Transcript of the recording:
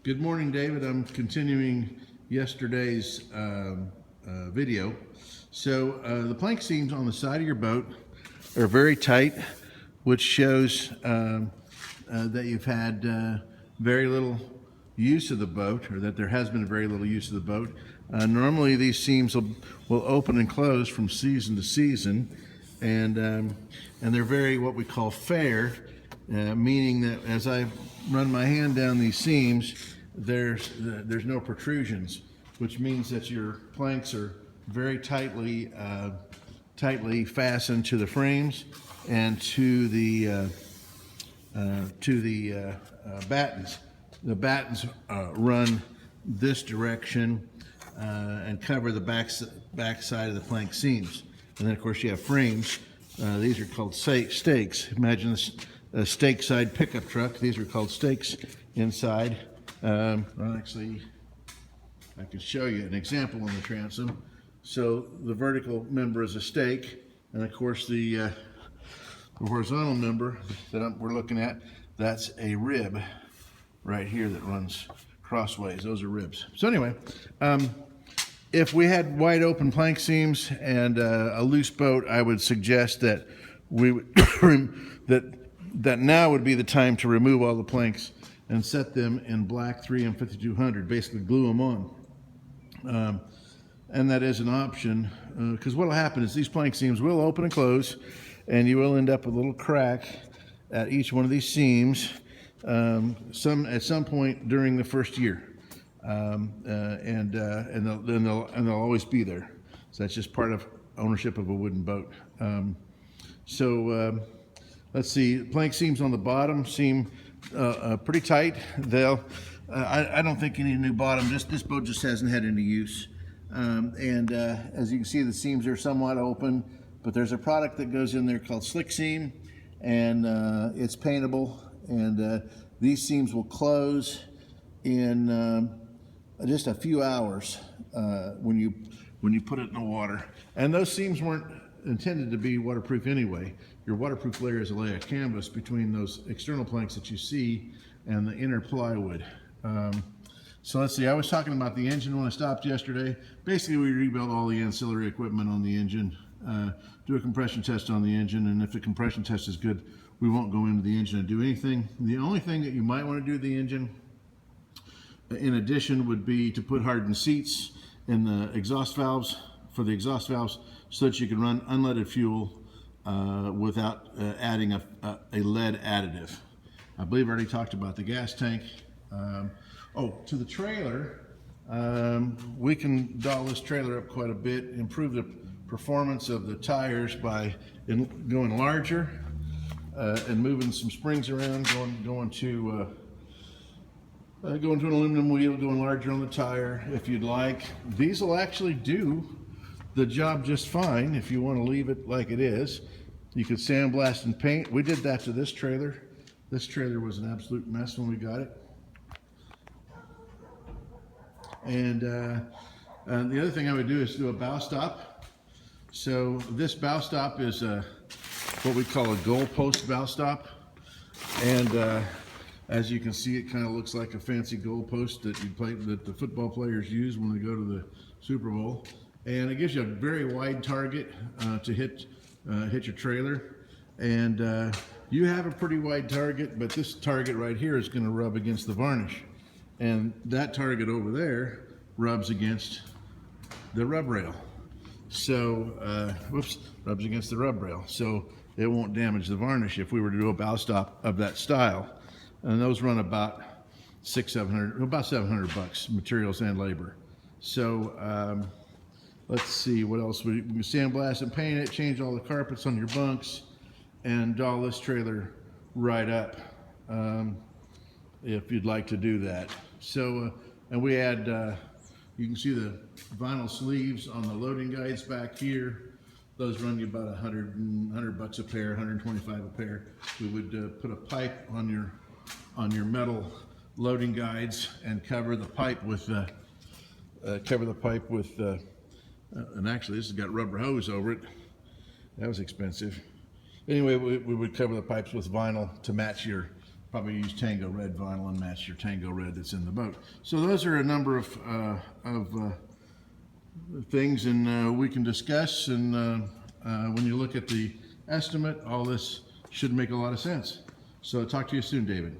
Good morning, David. I'm continuing yesterday's video. So the plank seams on the side of your boat are very tight, which shows that you've had very little use of the boat, or that there has been very little use of the boat. Normally these seams will open and close from season to season, and they're very what we call fair, meaning that as I run my hand down these seams, there's no protrusions, which means that your planks are very tightly fastened to the frames and to the battens. The battens run this direction and cover the back side of the plank seams. And then of course you have frames. These are called stakes. Imagine a stake side pickup truck. These are called stakes inside. Well, actually, I can show you an example on the transom. So the vertical member is a stake, and of course the horizontal member that we're looking at, that's a rib right here that runs crossways. Those are ribs. So anyway, if we had wide open plank seams and a loose boat, I would suggest that we would that now would be the time to remove all the planks and set them in black 3 and 5200, basically glue them on. And that is an option, because what will happen is these plank seams will open and close, and you will end up with a little crack at each one of these seams at some point during the first year. And they'll always be there. So that's just part of ownership of a wooden boat. Let's see, plank seams on the bottom seem pretty tight. I don't think you need a new bottom. This boat just hasn't had any use. As you can see, the seams are somewhat open, but there's a product that goes in there called Slick Seam, and it's paintable, and these seams will close in just a few hours when you put it in the water. And those seams weren't intended to be waterproof anyway. Your waterproof layer is a layer of canvas between those external planks that you see and the inner plywood. So let's see, I was talking about the engine when I stopped yesterday. Basically, we rebuilt all the ancillary equipment on the engine, do a compression test on the engine, and if the compression test is good, we won't go into the engine and do anything. The only thing that you might want to do to the engine, in addition, would be to put hardened seats in the exhaust valves, so that you can run unleaded fuel without adding a lead additive. I believe I already talked about the gas tank. To the trailer, we can doll this trailer up quite a bit, improve the performance of the tires by going larger and moving some springs around, going to an aluminum wheel, going larger on the tire if you'd like. These will actually do the job just fine if you want to leave it like it is. You could sandblast and paint. We did that to this trailer. This trailer was an absolute mess when we got it. And the other thing I would do is do a bow stop. So this bow stop is what we call a goalpost bow stop. And as you can see, it kind of looks like a fancy goalpost that the football players use when they go to the Super Bowl. And it gives you a very wide target to hit your trailer. And you have a pretty wide target, but this target right here is going to rub against the varnish. And that target over there rubs against the rub rail. So, rubs against the rub rail. So it won't damage the varnish if we were to do a bow stop of that style. And those run about $700, materials and labor. So let's see what else. We can sandblast and paint it, change all the carpets on your bunks, and doll this trailer right up if you'd like to do that. So, and we add, you can see the vinyl sleeves on the loading guides back here. Those run you about $100 a pair, 125 a pair. We would put a pipe on your metal loading guides and cover the pipe with and actually this has got rubber hose over it. That was expensive. Anyway, we would cover the pipes with vinyl to match your probably use Tango Red vinyl and match your Tango Red that's in the boat. So those are a number of things, and we can discuss, and when you look at the estimate, all this should make a lot of sense. So talk to you soon, David.